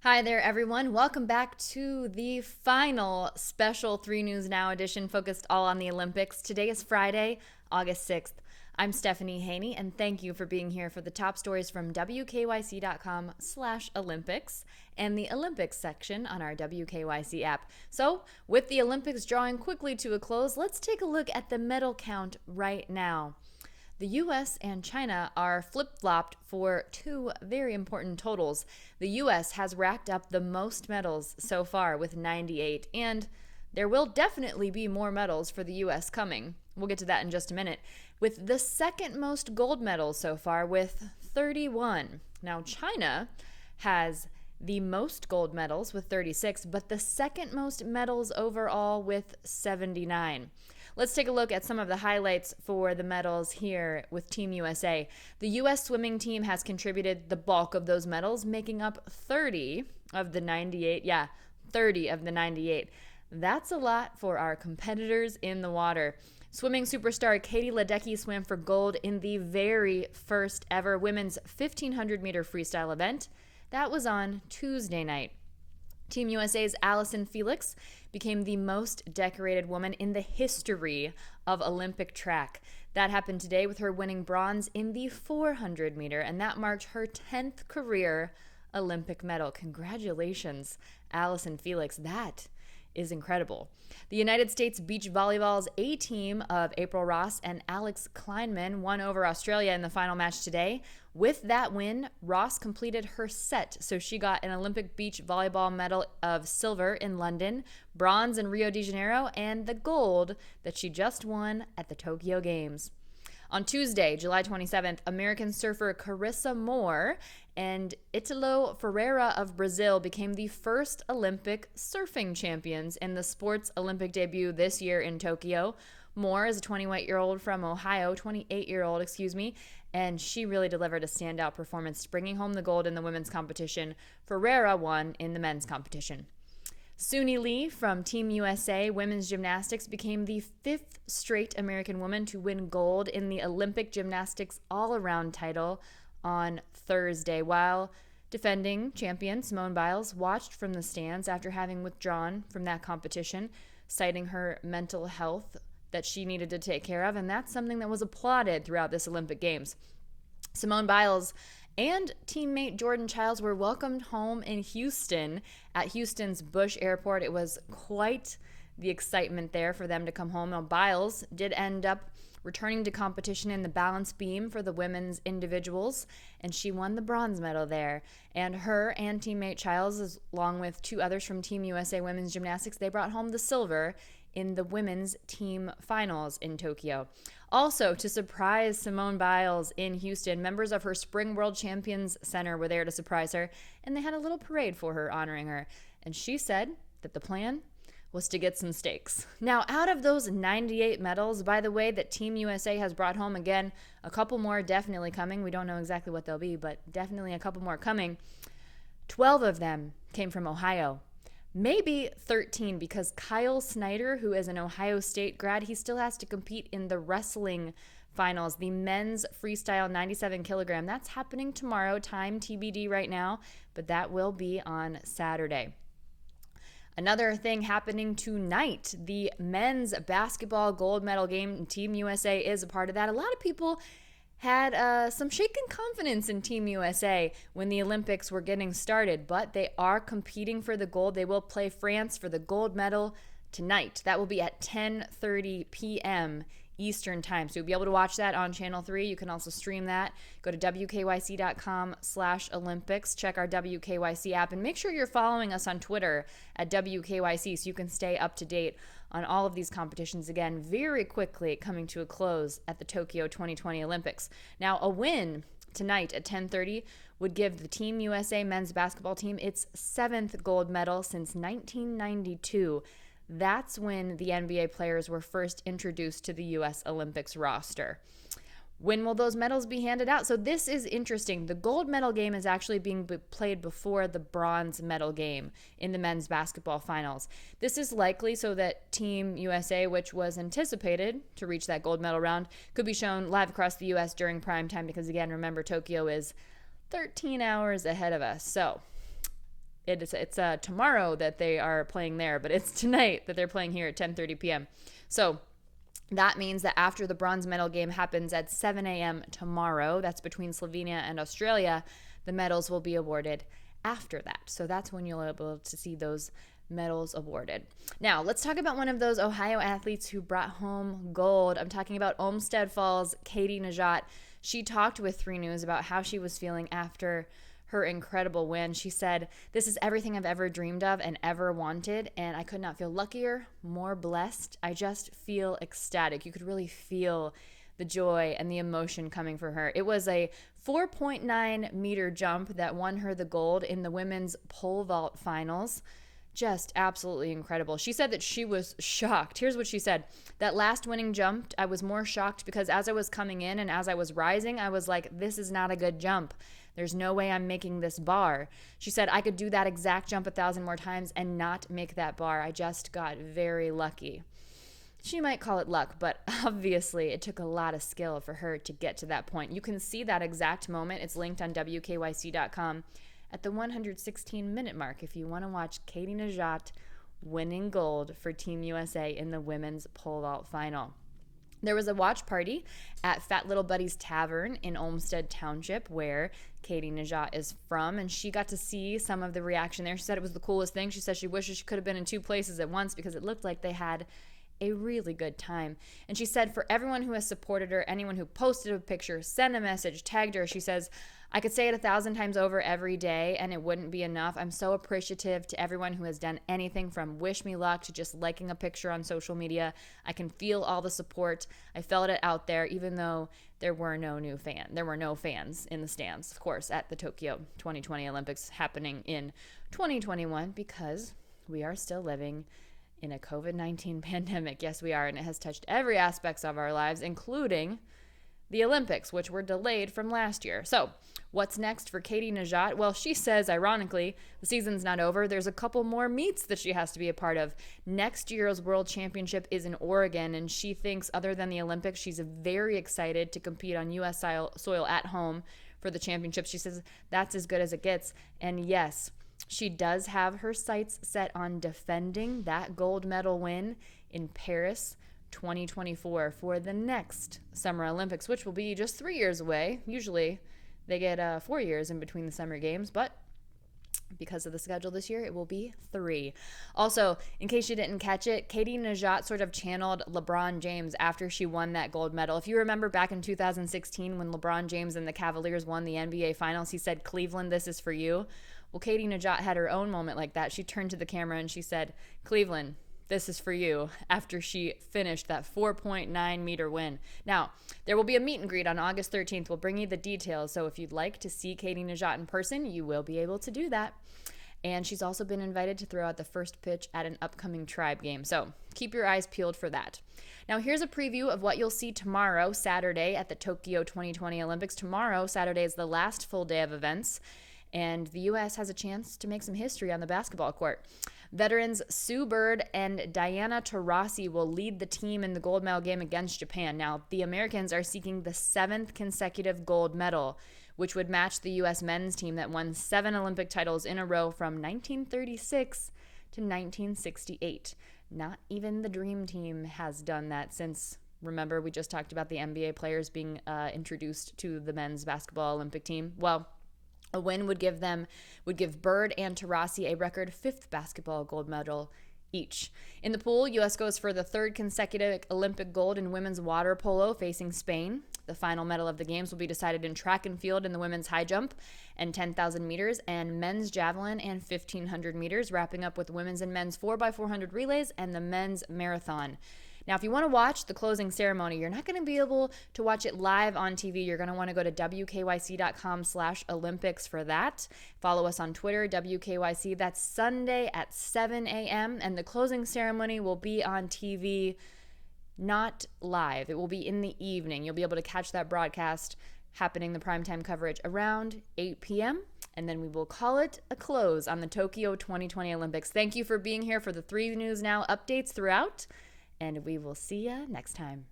Hi there, everyone. Welcome back to the final special 3 News Now edition focused all on the Olympics. Today is Friday, August 6th. I'm Stephanie Haney, and thank you for being here for the top stories from WKYC.com/Olympics and the Olympics section on our WKYC app. So, with the Olympics drawing quickly to a close, let's take a look at the medal count right now. The US and China are flip-flopped for two very important totals. The US has racked up the most medals so far with 98, and there will definitely be more medals for the US coming. We'll get to that in just a minute. With the second most gold medals so far with 31. Now, China has the most gold medals with 36, but the second most medals overall with 79. Let's take a look at some of the highlights for the medals here with Team USA. The U.S. swimming team has contributed the bulk of those medals, making up 30 of the 98. Yeah, 30 of the 98. That's a lot for our competitors in the water. Swimming superstar Katie Nageotte swam for gold in the very first ever women's 1,500-meter freestyle event. That was on Tuesday night. Team USA's Allison Felix became the most decorated woman in the history of Olympic track. That happened today with her winning bronze in the 400-meter, and that marked her 10th career Olympic medal. Congratulations, Allison Felix. That is incredible. The United States beach volleyball's A team of April Ross and Alex Kleinman won over Australia in the final match today. With that win, Ross completed her set, so she got an Olympic beach volleyball medal of silver in London, bronze in Rio de Janeiro, and the gold that she just won at the Tokyo Games. On Tuesday, July 27th, American surfer Carissa Moore and Italo Ferreira of Brazil became the first Olympic surfing champions in the sport's Olympic debut this year in Tokyo. Moore is a 28-year-old from Ohio, 28-year-old, and she really delivered a standout performance, bringing home the gold in the women's competition. Ferreira won in the men's competition. Suni Lee from Team USA Women's Gymnastics became the 5th straight American woman to win gold in the Olympic Gymnastics all-around title on Thursday, while defending champion Simone Biles watched from the stands after having withdrawn from that competition, citing her mental health that she needed to take care of, and that's something that was applauded throughout this Olympic Games. Simone Biles and teammate Jordan Childs were welcomed home in Houston at Houston's Bush Airport. It was quite the excitement there for them to come home. Now, Biles did end up returning to competition in the balance beam for the women's individuals, and she won the bronze medal there. And her and teammate Childs, along with 2 others from Team USA Women's Gymnastics, they brought home the silver in the women's team finals in Tokyo. Also, to surprise Simone Biles in Houston, members of her Spring World Champions Center were there to surprise her, and they had a little parade for her honoring her. And she said that the plan was to get some steaks. Now, out of those 98 medals, by the way, that Team USA has brought home, again, a couple more definitely coming. We don't know exactly what they'll be, but definitely a couple more coming. 12 of them came from Ohio. Maybe 13, because Kyle Snyder, who is an Ohio State grad, he still has to compete in the wrestling finals, the men's freestyle 97 kilogram. That's happening tomorrow, time TBD right now, but that will be on Saturday. Another thing happening tonight, the men's basketball gold medal game. Team USA is a part of that. A lot of people had some shaken confidence in Team USA when the Olympics were getting started, but they are competing for the gold. They will play France for the gold medal tonight. That will be at 10:30 p.m. Eastern time. So you'll be able to watch that on Channel 3. You can also stream that. Go to WKYC.com/Olympics. Check our WKYC app, and make sure you're following us on Twitter at WKYC so you can stay up to date on all of these competitions. Again, very quickly coming to a close at the Tokyo 2020 Olympics. Now, a win tonight at 10:30 would give the Team USA men's basketball team its 7th gold medal since 1992. That's when the NBA players were first introduced to the U.S. Olympics roster. When will those medals be handed out? So this is interesting. The gold medal game is actually being played before the bronze medal game in the men's basketball finals. This is likely so that Team USA, which was anticipated to reach that gold medal round, could be shown live across the U.S. during prime time because, again, remember, Tokyo is 13 hours ahead of us. So it's tomorrow that they are playing there, but it's tonight that they're playing here at 10:30 p.m. So that means that after the bronze medal game happens at 7 a.m. tomorrow, that's between Slovenia and Australia, the medals will be awarded after that. So that's when you'll be able to see those medals awarded. Now, let's talk about one of those Ohio athletes who brought home gold. I'm talking about Olmsted Falls Katie Nageotte. She talked with 3 News about how she was feeling after her incredible win. She said, "This is everything I've ever dreamed of and ever wanted, and I could not feel luckier, more blessed. I just feel ecstatic." You could really feel the joy and the emotion coming for her. It was a 4.9 meter jump that won her the gold in the women's pole vault finals. Just absolutely incredible. She said that she was shocked. Here's what she said. "That last winning jump, I was more shocked because as I was coming in and as I was rising, I was like, this is not a good jump. There's no way I'm making this bar." She said, "I could do that exact jump 1,000 more times and not make that bar. I just got very lucky." She might call it luck, but obviously it took a lot of skill for her to get to that point. You can see that exact moment. It's linked on WKYC.com at the 116-minute mark if you want to watch Katie Nageotte winning gold for Team USA in the women's pole vault final. There was a watch party at Fat Little Buddy's Tavern in Olmsted Township, where Katie Nageotte is from, and she got to see some of the reaction there. She said it was the coolest thing. She said she wishes she could have been in 2 places at once because it looked like they had a really good time. And she said for everyone who has supported her, anyone who posted a picture, sent a message, tagged her, she says, "I could say it 1,000 times over every day and it wouldn't be enough. I'm so appreciative to everyone who has done anything from wish me luck to just liking a picture on social media. I can feel all the support. I felt it out there, even though there were no fans in the stands, of course, at the Tokyo 2020 Olympics happening in 2021 because we are still living in a COVID-19 pandemic. Yes, we are, and it has touched every aspect of our lives, including the Olympics, which were delayed from last year. So what's next for Katie Nageotte? Well, she says, ironically, the season's not over. There's a couple more meets that she has to be a part of. Next year's World Championship is in Oregon, and she thinks other than the Olympics, she's very excited to compete on U.S. soil at home for the championship. She says that's as good as it gets. And yes, she does have her sights set on defending that gold medal win in Paris 2024 for the next Summer Olympics, which will be just 3 years away. Usually they get 4 years in between the Summer Games, but because of the schedule this year, it will be 3. Also, in case you didn't catch it, Katie Nageotte sort of channeled LeBron James after she won that gold medal. If you remember back in 2016 when LeBron James and the Cavaliers won the NBA Finals, he said, "Cleveland, this is for you." Well, Katie Nageotte had her own moment like that. She turned to the camera and she said, "Cleveland, this is for you," after she finished that 4.9 meter win. Now, there will be a meet and greet on August 13th. We'll bring you the details. So if you'd like to see Katie Nageotte in person, you will be able to do that. And she's also been invited to throw out the first pitch at an upcoming Tribe game. So keep your eyes peeled for that. Now, here's a preview of what you'll see tomorrow, Saturday, at the Tokyo 2020 Olympics. Tomorrow, Saturday, is the last full day of events, and the U.S. has a chance to make some history on the basketball court. Veterans Sue Bird and Diana Taurasi will lead the team in the gold medal game against Japan. Now, the Americans are seeking the 7th consecutive gold medal, which would match the U.S. men's team that won 7 Olympic titles in a row from 1936 to 1968. Not even the Dream Team has done that since, remember, we just talked about the NBA players being introduced to the men's basketball Olympic team. Well, a win would give Bird and Taurasi a record 5th basketball gold medal each. In the pool, U.S. goes for the 3rd consecutive Olympic gold in women's water polo, facing Spain. The final medal of the games will be decided in track and field in the women's high jump and 10,000 meters, and men's javelin and 1,500 meters, wrapping up with women's and men's 4x400 relays and the men's marathon. Now, if you want to watch the closing ceremony, you're not going to be able to watch it live on TV. You're going to want to go to WKYC.com/Olympics for that. Follow us on Twitter, WKYC. That's Sunday at 7 a.m. And the closing ceremony will be on TV, not live. It will be in the evening. You'll be able to catch that broadcast happening, the primetime coverage, around 8 p.m. And then we will call it a close on the Tokyo 2020 Olympics. Thank you for being here for the 3 News Now updates throughout. And we will see you next time.